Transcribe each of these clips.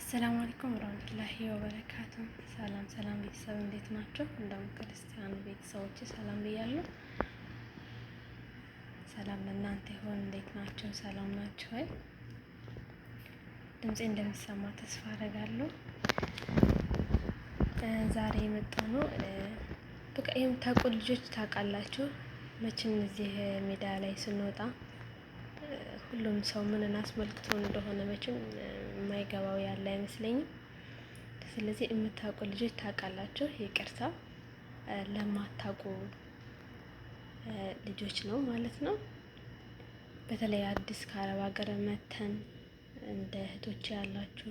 አሰላሙ አለይኩም ወራህመቱላሂ ወበረካቱ። ሰላም ቤተሰብ እንዴት ናቸው? እንደውም ክርስቲያን ቤተሰቦች ሰላም ብያለሁ። ሰላም ለእናንተ ይሆን። እንዴት ናቸው? ሰላም ናቸው ወይ? ድምጼ እንደሚሰማ ተስፋ አደርጋለሁ። ዛሬ የመጣነው በቃ የምታውቁ ልጆች ታውቃላችሁ መቼም እዚህ ሜዳ ላይ ስንወጣ ሁሉም ሰው ምንን አስመልክቶ እንደሆነ መቼም የማይገባው ያለ አይመስለኝም። ስለዚህ የምታውቁ ልጆች ታውቃላችሁ። ይቅርታ ለማታውቁ ልጆች ነው ማለት ነው። በተለይ አዲስ ከአረብ ሀገር መተን እንደ እህቶች ያላችሁ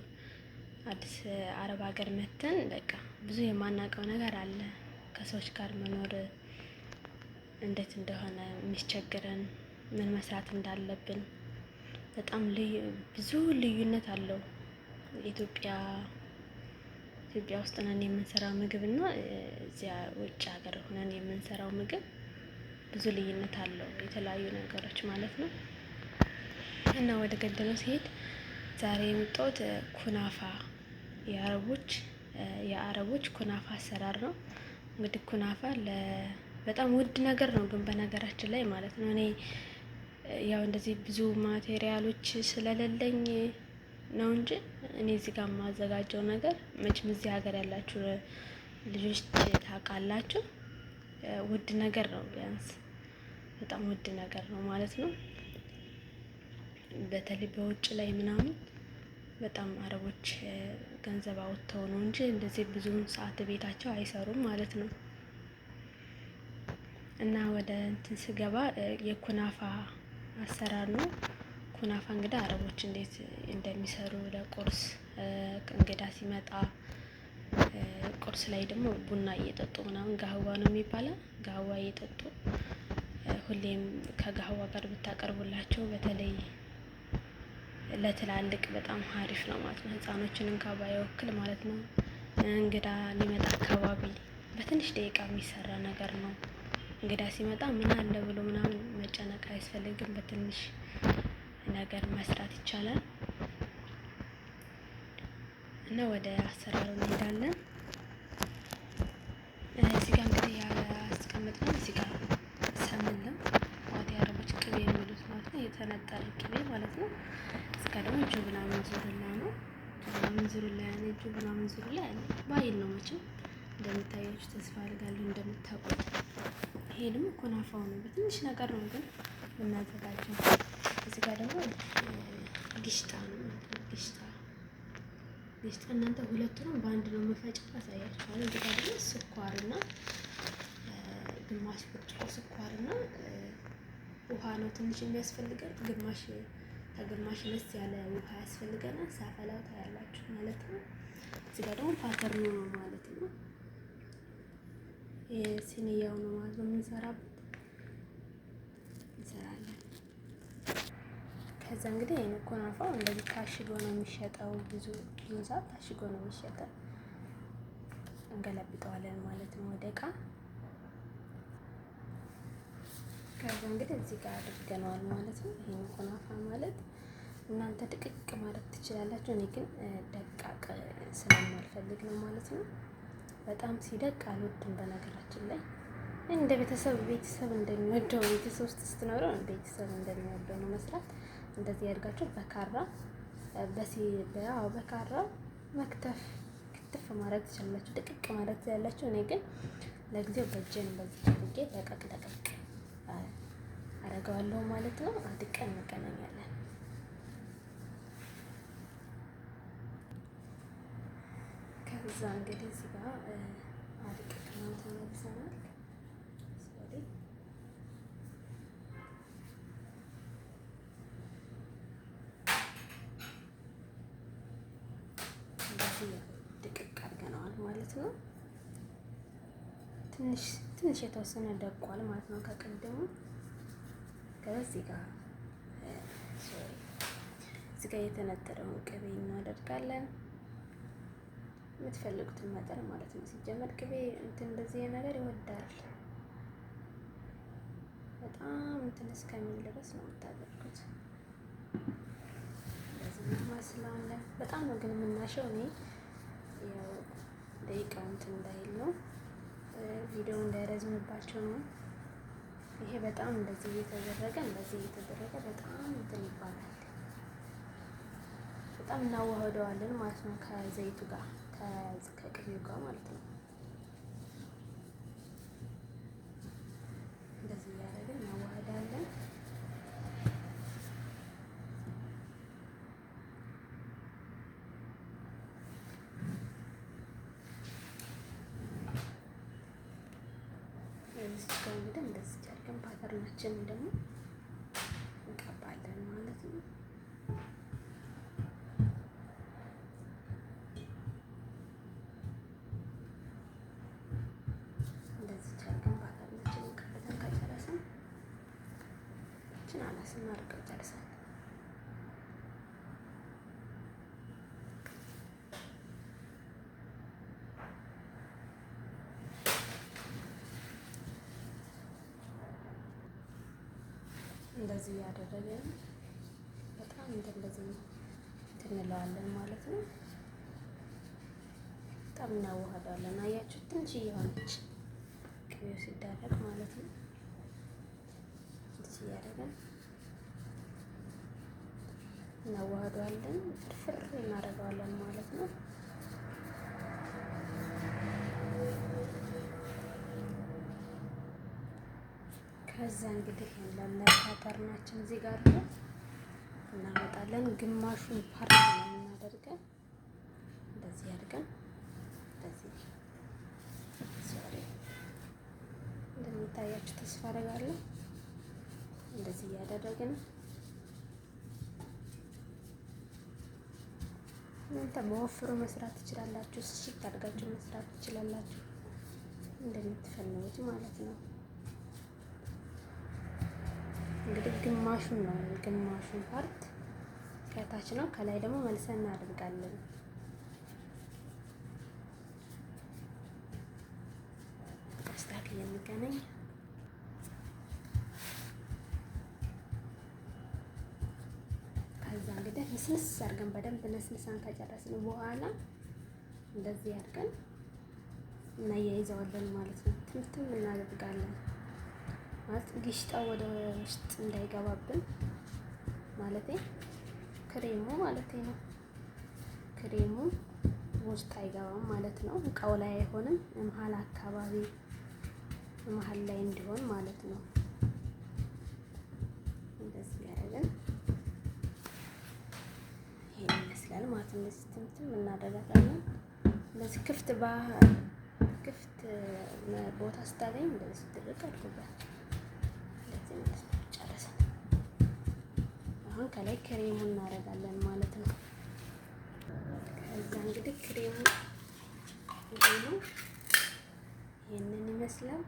አዲስ አረብ ሀገር መተን በቃ ብዙ የማናውቀው ነገር አለ። ከሰዎች ጋር መኖር እንዴት እንደሆነ የሚያስቸግረን፣ ምን መስራት እንዳለብን በጣም ብዙ ልዩነት አለው። ኢትዮጵያ ውስጥ ነን የምንሰራው ምግብ እና እዚያ ውጭ ሀገር ሆነን የምንሰራው ምግብ ብዙ ልዩነት አለው። የተለያዩ ነገሮች ማለት ነው። እና ወደ ገደለው ሲሄድ ዛሬ የመጣሁት ኩናፋ የአረቦች ኩናፋ አሰራር ነው። እንግዲህ ኩናፋ በጣም ውድ ነገር ነው፣ ግን በነገራችን ላይ ማለት ነው እኔ ያው እንደዚህ ብዙ ማቴሪያሎች ስለሌለኝ ነው እንጂ እኔ እዚህ ጋር የማዘጋጀው ነገር መቼም እዚህ ሀገር ያላችሁ ልጆች ታውቃላችሁ፣ ውድ ነገር ነው። ቢያንስ በጣም ውድ ነገር ነው ማለት ነው። በተለይ በውጭ ላይ ምናምን በጣም አረቦች ገንዘብ አውጥተው ነው እንጂ እንደዚህ ብዙውን ሰዓት ቤታቸው አይሰሩም ማለት ነው። እና ወደ እንትን ስገባ የኩናፋ አሰራር ነው። ኩናፋ እንግዲህ አረቦች እንዴት እንደሚሰሩ ለቁርስ እንግዳ ሲመጣ ቁርስ ላይ ደግሞ ቡና እየጠጡ ምናምን ጋህዋ ነው የሚባለው፣ ጋህዋ እየጠጡ ሁሌም ከጋህዋ ጋር ብታቀርቡላቸው በተለይ ለትላልቅ በጣም ሀሪፍ ነው ማለት ነው። ህፃኖችን እንኳ ባይወክል ማለት ነው። እንግዳ ሊመጣ አካባቢ በትንሽ ደቂቃ የሚሰራ ነገር ነው። እንግዳ ሲመጣ ምን አለ ብሎ ምናምን መጨነቅ አያስፈልግም። በትንሽ ነገር መስራት ይቻላል። እና ወደ አሰራሩ እንሄዳለን። እዚህ ጋር እንግዲህ ያስቀምጥነው እዚህ ጋር ሰምን ነው ማለት የአረቦች ቅቤ የሚሉት ማለት ነው። የተነጠረ ቅቤ ማለት ነው። እዚህ ጋር ደግሞ ጁብና መንዙርላ ነው። ጁብና መንዙርላ ባይል ነው መቼም እንደምታያችሁ ተስፋ አድርጋለሁ እንደምታውቁት። ይሄ ደግሞ ኩናፋው ነው። በትንሽ ነገር ነው ግን የምናዘጋጀው። እዚህ ጋር ደግሞ ግሽጣ ነው። ግሽጣ እናንተ ሁለቱንም በአንድ ነው መፈጨት አሳያችኋለሁ። እዚህ ጋር ደግሞ ስኳርና ግማሽ ብርጭቆ ስኳርና ውሃ ነው ትንሽ የሚያስፈልገን። ከግማሽ ነስ ያለ ውሃ ያስፈልገናል። ሳፈላው ታያላችሁ ማለት ነው። እዚህ ጋር ደግሞ ፓተርኑ ነው ማለት ነው። ሲኒያው ነው ማለት ነው የምንሰራበት እንሰራለን። ከዛ እንግዲህ ይሄን ኩናፋው እንደዚህ ታሽጎ ነው የሚሸጠው። ብዙ ሰዓት ታሽጎ ነው የሚሸጠው። እንገለብጠዋለን ማለት ነው ወደ እቃ። ከዛ እንግዲህ እዚህ ጋር አድርገነዋል ማለት ነው። ይሄን ኩናፋ ማለት እናንተ ድቅቅ ማለት ትችላላችሁ። እኔ ግን ደቃቅ ስለማልፈልግ ነው ማለት ነው። በጣም ሲደቅ አልወድም። በነገራችን ላይ እንደ ቤተሰብ እንደሚወደው ቤተሰብ ውስጥ ስትኖረው ቤተሰብ እንደሚወደው ነው መስራት። እንደዚህ ያድርጋችሁ በካራ በካራ ክትፍ ማድረግ ትችላላችሁ። ድቅቅ ማለት ያላችሁ። እኔ ግን ለጊዜው በእጄን በዚህ አድርጌ ደቀቅ አደርገዋለሁ ማለት ነው። አድቀን እንገናኛለን። ከዛ እንግዲህ እዚህ ጋር አድቅቀን ተመልሰናል። እንደዚህ ድቅቅ አድርገነዋል ማለት ነው። ትንሽ የተወሰነ ደቋል ማለት ነው ከቅድሙ። ከዚህ ጋር የተነጠረውን ቅቤ እናደርጋለን። የምትፈልጉትን መጠን ማለት ነው። ሲጀመር ቅቤ እንደዚህ ነገር ይወዳል። በጣም እስከሚል ድረስ ነው የምታደርጉት። እንደዚህ እናማስለዋለን። በጣም ነው ግን የምናሸው። እኔ ያው ደቂቃው እንትን እንዳይል ነው፣ ቪዲዮ እንዳይረዝምባቸው ነው። ይሄ በጣም እንደዚህ እየተደረገ በጣም እንትን ይባላል። በጣም እናዋህደዋለን ማለት ነው ከዘይቱ ጋር ከቅቤው ጋር ማለት ነው። እንደዚህ እያደረግን እናዋህዳለን። እዚህ ጋር እንግዲህ እንደዚህ አድርገን ፓተርናችንን ደግሞ እንቀባለን ማለት ነው። እንደዚህ አድርገን ፓተርናችንን ቀብተን ከጨረስን አናስና አድርገን ጨርሰን እንደዚህ እያደረገን በጣም እንደዚህ እንለዋለን ማለት ነው። በጣም እናዋህዳለን። አያችሁ ትንሽ እየሆነች ቅቤው ሲደረግ ማለት ነው። እንደዚህ እያደረገን እናዋህደዋለን፣ ፍርፍር እናደርገዋለን ማለት ነው። ከዛ እንግዲህ ለፓተርናችን እዚህ ጋር እናመጣለን። ግማሹን ፓርት ነው የምናደርገው። እንደዚህ አድርገን እንደሚታያችሁ ተስፋ አደርጋለሁ። እንደዚህ እያደረግን እናንተ በወፍሩ መስራት ትችላላችሁ፣ ሽት አድርጋችሁ መስራት ትችላላችሁ፣ እንደምትፈልጉት ማለት ነው። እንግዲህ ግማሹን ፓርት ከታች ነው፣ ከላይ ደግሞ መልሰን እናደርጋለን። አስተካክል የሚገናኝ ከዛ እንግዲህ ንስንስ አድርገን በደንብ ነስንሳን ከጨረስን በኋላ እንደዚህ አድርገን እናያይዘዋለን ማለት ነው። ትምትም እናደርጋለን ማለት ግሽጣው ወደ ውስጥ እንዳይገባብን ማለቴ ክሬሙ ማለቴ ነው። ክሬሙ ውስጥ አይገባም ማለት ነው። እቃው ላይ አይሆንም፣ መሀል አካባቢ መሀል ላይ እንዲሆን ማለት ነው። እንደዚህ ያደረግን ይሄን ይመስላል ማለት ነው። እንደዚህ ትምትም እናደርጋለን። እንደዚህ ክፍት ቦታ ስታገኝ እንደዚህ ድርቅ አድርጉበት። ጨረሰን። አሁን ከላይ ክሬሙ እናደርጋለን ማለት ነው። ከዛ እንግዲህ ክሬሙ ይሄ ነው፣ ይሄንን ይመስላል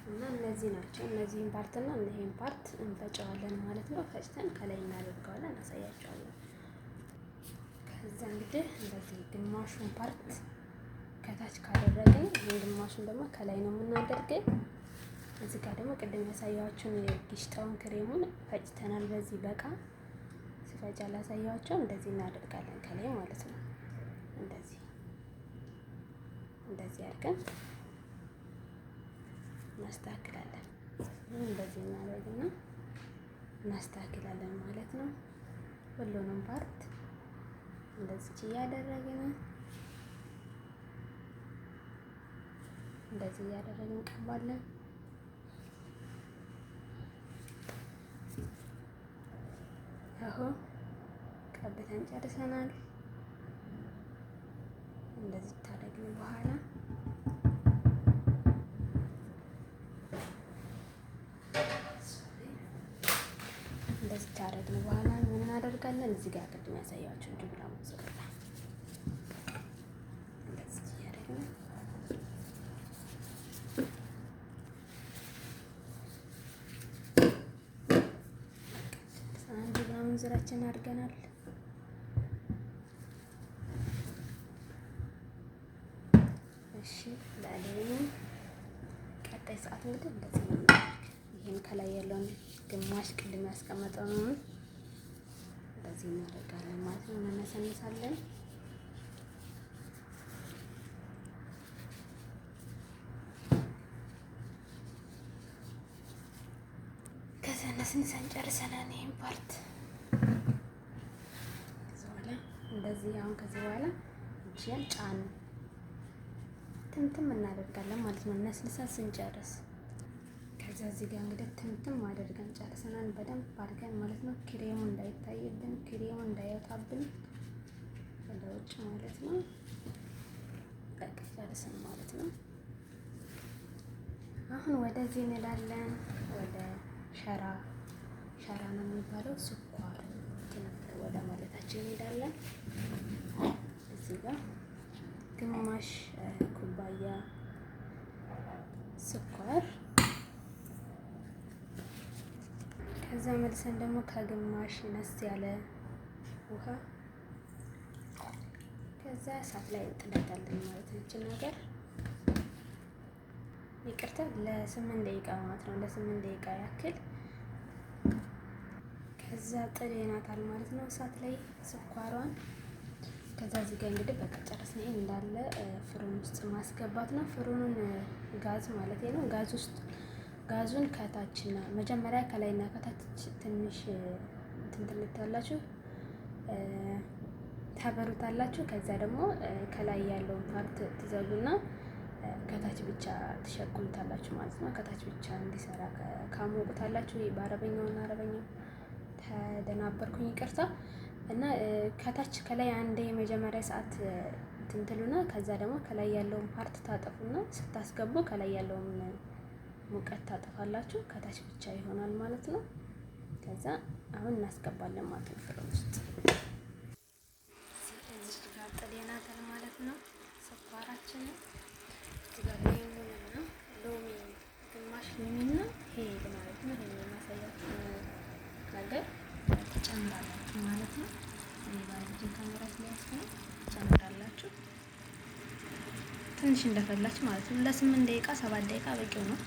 እና እነዚህ ናቸው። እነዚህን ፓርትና ይሄን ፓርት እንፈጨዋለን ማለት ነው። ፈጭተን ከላይ እናደርገዋለን፣ እናሳያቸዋለን። ከዛ እንግዲህ እንደዚህ ግማሹን ፓርት ከታች ካደረግን ይሄን ግማሹን ደግሞ ከላይ ነው የምናደርገው። እዚህ ጋር ደግሞ ቅድም ያሳያችሁን የጊሽጣውን ክሬሙን ፈጭተናል። በዚህ በቃ ስፈጫ ላሳያችሁ። እንደዚህ እናደርጋለን ከላይ ማለት ነው። እንደዚህ አድርገን እናስተካክላለን። እንደዚህ እናደርግና እናስተካክላለን ማለት ነው። ሁሉንም ፓርት እንደዚህ እያደረግን እንቀባለን። አሁን ቀብተን ጨርሰናል። እንደዚህ ታደርግን በኋላ ምን እናደርጋለን? እዚህ ጋር ቅድም ያሳያችሁ ዱብላ ሞzzarella እንደዚህ ያደርግን ዝራችን አድርገናል። እሺ ለአለኝ ቀጣይ ሰዓት እንግዲህ እንደዚህ ነው። ይሄን ከላይ ያለውን ግማሽ ቅድም ያስቀመጠውን እንደዚህ እናደርጋለን ማለት ነው። እናነሰንሳለን። ከዛ ነስንሰን ጨርሰናል ይሄን ፓርት። እንደዚህ አሁን ከዚህ በኋላ እቺን ጫን ትምትም እናደርጋለን ማለት ነው። ነስንሰን ስንጨርስ ከዛ እዚህ ጋር እንግዲህ ትምትም አድርገን ጨርሰናል በደንብ አድርገን ማለት ነው። ክሬሙ እንዳይታይብን፣ ክሬሙ እንዳይወጣብን ወደ ውጭ ማለት ነው። በቃ ጨርሰን ማለት ነው። አሁን ወደዚህ እንሄዳለን። ወደ ሸራ ነው የሚባለው ስኳር ወደ ማለታችን እንሄዳለን። እዚህ ጋር ግማሽ ኩባያ ስኳር፣ ከዛ መልሰን ደግሞ ከግማሽ ነስ ያለ ውሃ፣ ከዛ እሳት ላይ እንጥዳታለን ማለት ነው። እቺ ነገር ይቅርታ ለ8 ደቂቃ ማለት ነው። ለ8 ደቂቃ ያክል ከዛ ጥደናታል ማለት ነው እሳት ላይ ስኳሯን። ከዛ እዚህ ጋር እንግዲህ በቃ ጨረስን። እንዳለ ፍሩን ውስጥ ማስገባት ነው። ፍሩኑን ጋዝ ማለት ነው። ጋዙን ከታችና መጀመሪያ ከላይና ከታች ትንሽ ትንትልታላችሁ ታበሩታላችሁ። ከዛ ደግሞ ከላይ ያለውን ፓርት ትዘጉና ከታች ብቻ ትሸኩሉታላችሁ ማለት ነው። ከታች ብቻ እንዲሰራ ካሞቁታላችሁ። በአረበኛውና አረበኛው ተደናበርኩኝ ይቅርታ። እና ከታች ከላይ አንዴ የመጀመሪያ ሰዓት ትንትሉና ከዛ ደግሞ ከላይ ያለውን ፓርት ታጠፉና ስታስገቡ ከላይ ያለውን ሙቀት ታጠፋላችሁ። ከታች ብቻ ይሆናል ማለት ነው። ከዛ አሁን እናስገባለን ማለት ነው ፍሩን ውስጥ። እዚህ ጋር ጥደናታል ማለት ነው ስኳራችንን። ሎሚ ግማሽ ሎሚና ሄል ማለት ነው። ይሄን የማሳያችሁ ነገር ትጨምራላችሁ ማለት ነው። እኔ ባለኝ ካሜራ ስለያዝኩ ትጨምራላችሁ ትንሽ እንደፈላች ማለት ነው። ለ8 ደቂቃ 7 ደቂቃ በቂው ነው።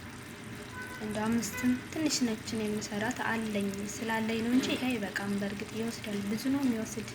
እንደ 5ም ትንሽ ነችን የምሰራት አለኝ ስላለኝ ነው እንጂ ይሄ አይበቃም። በእርግጥ ይወስዳል፣ ብዙ ነው የሚወስድ።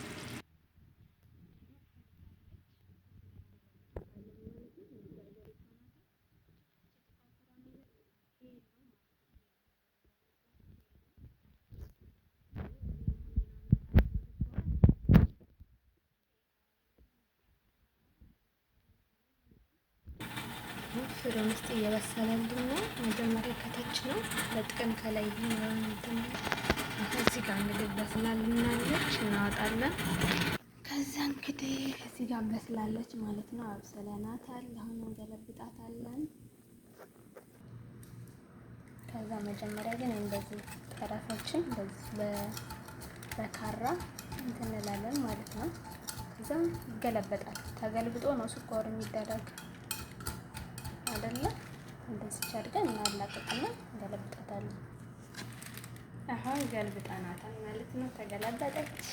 ፍሩን ውስጥ እየበሰለልን ነው። መጀመሪያ ከታች ነው ለጥቀን ከላይ እንትን እዚህ ጋር እንግዲህ በስላልናለች እናወጣለን። ከዛ እንግዲህ እዚህ ጋር በስላለች ማለት ነው። አብሰለናታል። አሁን እንገለብጣታለን። ከዛ መጀመሪያ ግን እንደዚህ ጠረፎችን እንደዚህ በካራ እንትን እንላለን ማለት ነው። ከዛ ይገለበጣል። ተገልብጦ ነው ስኳር የሚደረግ አይደለ? እንደዚህ አድርገን እናላቅቅና እንገለብጣታለን። አሁን ገልብጠናታል ማለት ነው። ተገለበጠች።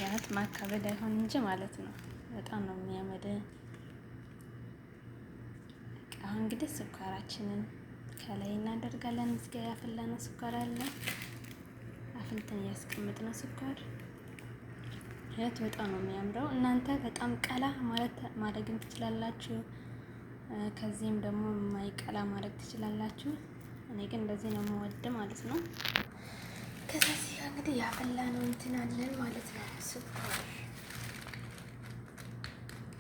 ያት ማካበድ አይሆን እንጂ ማለት ነው። በጣም ነው የሚያመደ። አሁን እንግዲህ ስኳራችንን ከላይ እናደርጋለን። እዚህ ጋር ያፈላነው ስኳር አለ። አፍልተን ያስቀምጥነው ስኳር ያት በጣም ነው የሚያምረው። እናንተ በጣም ቀላ ማለት ማድረግም ትችላላችሁ። ከዚህም ደግሞ የማይቀላ ማድረግ ትችላላችሁ። እኔ ግን እንደዚህ ነው የምወድ ማለት ነው። ከዚህ ጋር እንግዲህ ያፈላነው እንትን አለን ማለት ነው። ስኳር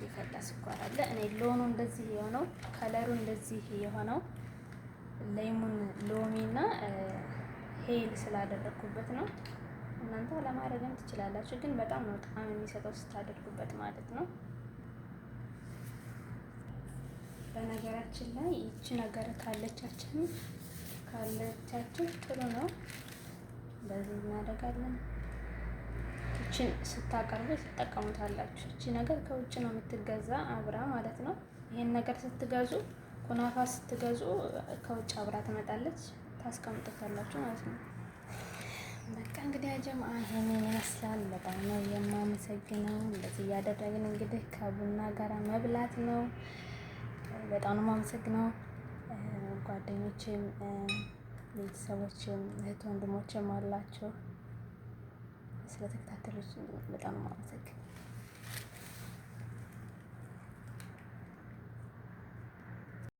የፈላ ስኳር አለ። እኔ ሎኑ እንደዚህ የሆነው ከለሩ እንደዚህ የሆነው ሌሙን ሎሚና ሄል ስላደረኩበት ነው። እናንተ ለማድረግም ትችላላችሁ፣ ግን በጣም ነው ጣዕም የሚሰጠው ስታደርጉበት ማለት ነው። በነገራችን ላይ ይቺ ነገር ካለቻችሁ ጥሩ ነው። በዚህ እናደርጋለን። ይቺን ስታቀርቡ ትጠቀሙታላችሁ። ይቺ ነገር ከውጭ ነው የምትገዛ አብራ ማለት ነው። ይሄን ነገር ስትገዙ ኩናፋ ስትገዙ ከውጭ አብራ ትመጣለች፣ ታስቀምጡታላችሁ ማለት ነው። በቃ እንግዲህ አጀማ ይሄንን ይመስላል። በጣም ነው የማመሰግነው። እንደዚህ እያደረግን እንግዲህ ከቡና ጋር መብላት ነው። በጣም ነው የማመሰግነው። ጓደኞቼም ቤተሰቦቼም እህት ወንድሞቼም አላቸው። ስለተከታተሎች በጣም ማመሰግን